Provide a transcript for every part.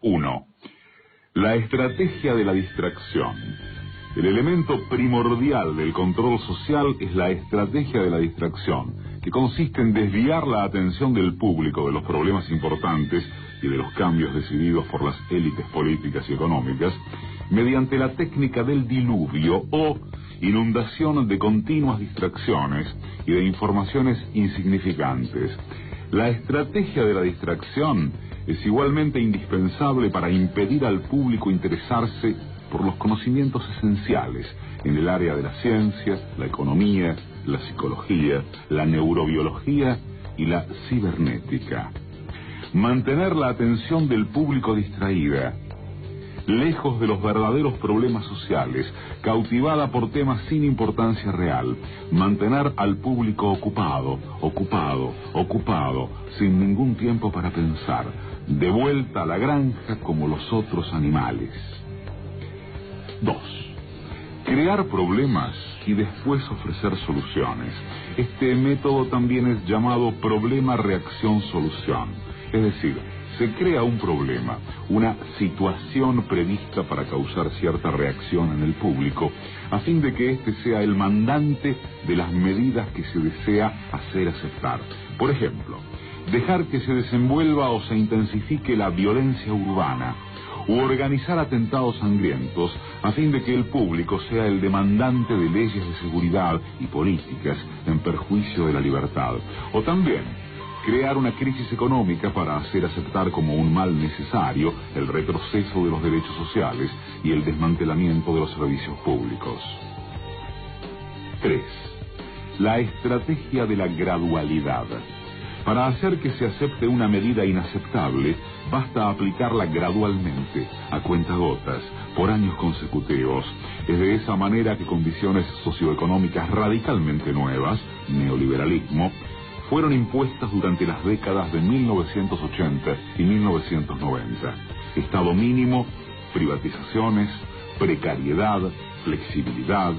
1. La estrategia de la distracción. El elemento primordial del control social es la estrategia de la distracción, que consiste en desviar la atención del público de los problemas importantes y de los cambios decididos por las élites políticas y económicas mediante la técnica del diluvio o inundación de continuas distracciones y de informaciones insignificantes. La estrategia de la distracción es igualmente indispensable para impedir al público interesarse por los conocimientos esenciales en el área de la ciencia, la economía, la psicología, la neurobiología y la cibernética. Mantener la atención del público distraída, lejos de los verdaderos problemas sociales, cautivada por temas sin importancia real, mantener al público ocupado, sin ningún tiempo para pensar, de vuelta a la granja como los otros animales. 2. Crear problemas y después ofrecer soluciones. Este método también es llamado problema-reacción-solución. Es decir, se crea un problema, una situación prevista para causar cierta reacción en el público, a fin de que éste sea el mandante de las medidas que se desea hacer aceptar. Por ejemplo, dejar que se desenvuelva o se intensifique la violencia urbana, u organizar atentados sangrientos, a fin de que el público sea el demandante de leyes de seguridad y políticas en perjuicio de la libertad. O también crear una crisis económica para hacer aceptar como un mal necesario el retroceso de los derechos sociales y el desmantelamiento de los servicios públicos. 3. La estrategia de la gradualidad. Para hacer que se acepte una medida inaceptable, basta aplicarla gradualmente, a cuentagotas, por años consecutivos. Es de esa manera que condiciones socioeconómicas radicalmente nuevas, neoliberalismo, fueron impuestas durante las décadas de 1980 y 1990. Estado mínimo, privatizaciones, precariedad, flexibilidad,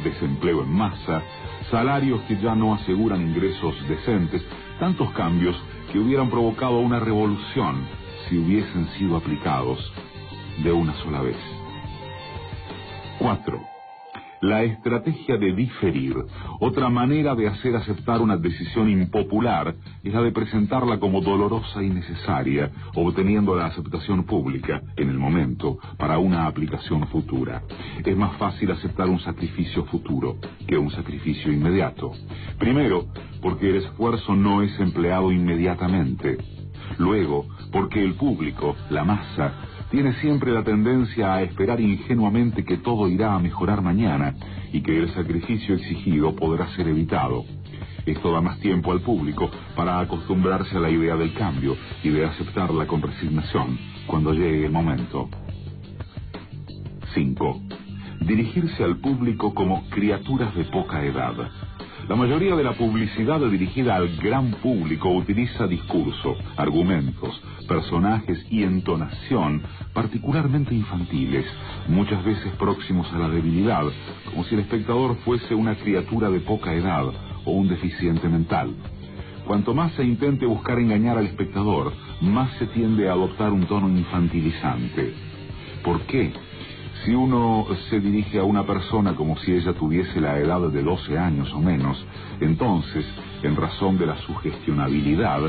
desempleo en masa, salarios que ya no aseguran ingresos decentes, tantos cambios que hubieran provocado una revolución si hubiesen sido aplicados de una sola vez. 4. La estrategia de diferir. Otra manera de hacer aceptar una decisión impopular es la de presentarla como dolorosa y necesaria, obteniendo la aceptación pública, en el momento, para una aplicación futura. Es más fácil aceptar un sacrificio futuro que un sacrificio inmediato. Primero, porque el esfuerzo no es empleado inmediatamente. Luego, porque el público, la masa, tiene siempre la tendencia a esperar ingenuamente que todo irá a mejorar mañana y que el sacrificio exigido podrá ser evitado. Esto da más tiempo al público para acostumbrarse a la idea del cambio y de aceptarla con resignación cuando llegue el momento. 5. Dirigirse al público como criaturas de poca edad. La mayoría de la publicidad dirigida al gran público utiliza discurso, argumentos, personajes y entonación particularmente infantiles, muchas veces próximos a la debilidad, como si el espectador fuese una criatura de poca edad o un deficiente mental. Cuanto más se intente buscar engañar al espectador, más se tiende a adoptar un tono infantilizante. ¿Por qué? Si uno se dirige a una persona como si ella tuviese la edad de 12 años o menos, entonces, en razón de la sugestionabilidad,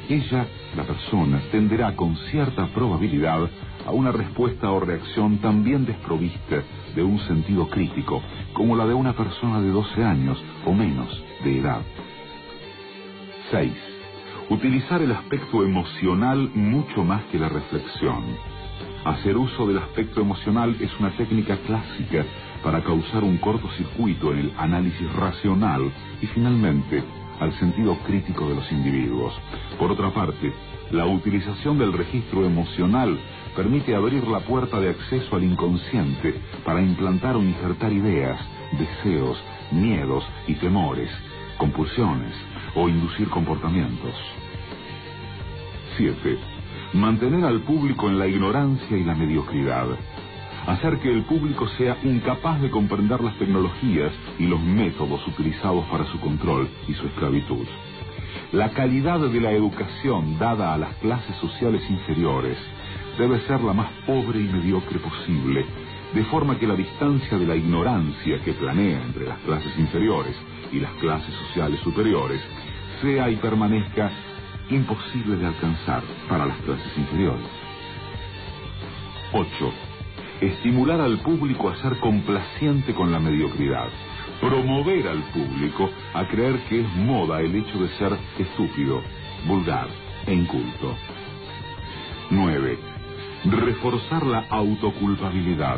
ella, la persona, tenderá con cierta probabilidad a una respuesta o reacción también desprovista de un sentido crítico, como la de una persona de 12 años o menos de edad. 6. Utilizar el aspecto emocional mucho más que la reflexión. Hacer uso del aspecto emocional es una técnica clásica para causar un cortocircuito en el análisis racional y finalmente al sentido crítico de los individuos. Por otra parte, la utilización del registro emocional permite abrir la puerta de acceso al inconsciente para implantar o injertar ideas, deseos, miedos y temores, compulsiones o inducir comportamientos. 7. Mantener al público en la ignorancia y la mediocridad. Hacer que el público sea incapaz de comprender las tecnologías y los métodos utilizados para su control y su esclavitud. La calidad de la educación dada a las clases sociales inferiores debe ser la más pobre y mediocre posible, de forma que la distancia de la ignorancia que planea entre las clases inferiores y las clases sociales superiores sea y permanezca imposible de alcanzar para las clases inferiores. 8. Estimular al público a ser complaciente con la mediocridad. Promover al público a creer que es moda el hecho de ser estúpido, vulgar e inculto. 9. Reforzar la autoculpabilidad.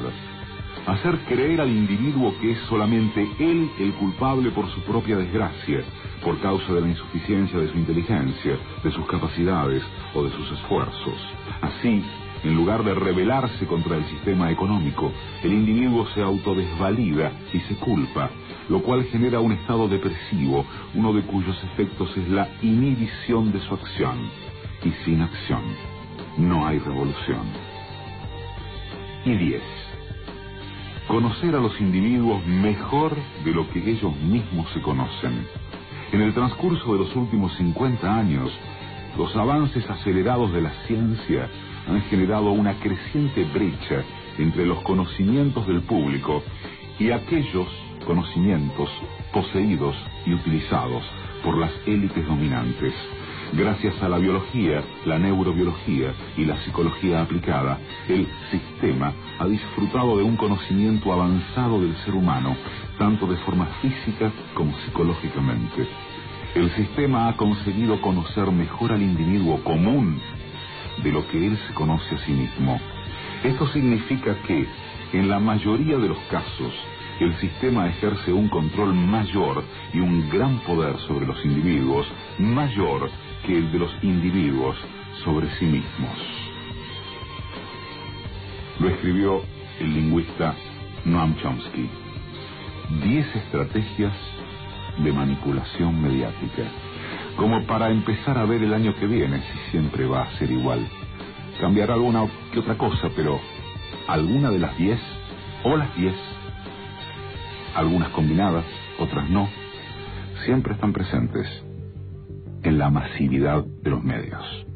Hacer creer al individuo que es solamente él el culpable por su propia desgracia, por causa de la insuficiencia de su inteligencia, de sus capacidades o de sus esfuerzos. Así, en lugar de rebelarse contra el sistema económico, el individuo se autodesvalida y se culpa, lo cual genera un estado depresivo, uno de cuyos efectos es la inhibición de su acción. Y sin acción no hay revolución. Y 10. Conocer a los individuos mejor de lo que ellos mismos se conocen. En el transcurso de los últimos 50 años, los avances acelerados de la ciencia han generado una creciente brecha entre los conocimientos del público y aquellos conocimientos poseídos y utilizados por las élites dominantes. Gracias a la biología, la neurobiología y la psicología aplicada, el sistema ha disfrutado de un conocimiento avanzado del ser humano, tanto de forma física como psicológicamente. El sistema ha conseguido conocer mejor al individuo común de lo que él se conoce a sí mismo. Esto significa que, en la mayoría de los casos, el sistema ejerce un control mayor y un gran poder sobre los individuos, mayor que el de los individuos sobre sí mismos. Lo escribió el lingüista Noam Chomsky. 10 estrategias de manipulación mediática, como para empezar a ver el año que viene si siempre va a ser igual. Cambiará alguna que otra cosa, pero alguna de las 10, o las 10, algunas combinadas, otras no, siempre están presentes en la masividad de los medios.